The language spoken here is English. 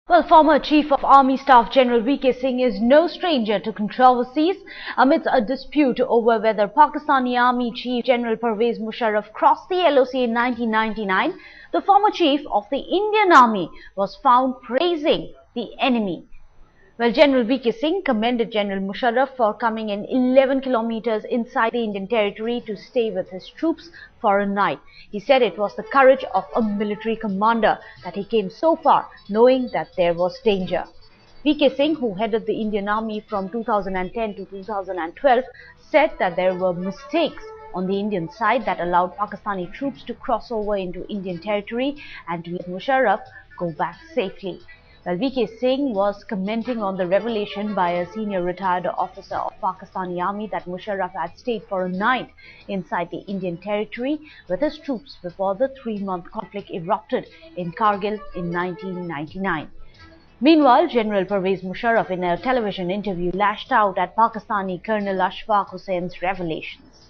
Well, former Chief of Army Staff General V.K. Singh is no stranger to controversies amidst a dispute over whether Pakistani Army Chief General Pervez Musharaf crossed the LOC in 1999. The former Chief of the Indian Army was found praising the enemy. Well, General V.K. Singh commended General Musharaf for coming in 11 kilometers inside the Indian territory to stay with his troops for a night. He said it was the courage of a military commander that he came so far knowing that there was danger. V.K. Singh, who headed the Indian Army from 2010 to 2012, said that there were mistakes on the Indian side that allowed Pakistani troops to cross over into Indian territory and to let Musharaf go back safely. Well, V.K. Singh was commenting on the revelation by a senior retired officer of Pakistani Army that Musharaf had stayed for a night inside the Indian territory with his troops before the 3-month conflict erupted in Kargil in 1999. Meanwhile, General Pervez Musharaf in a television interview lashed out at Pakistani Colonel Ashfaq Hussein's revelations.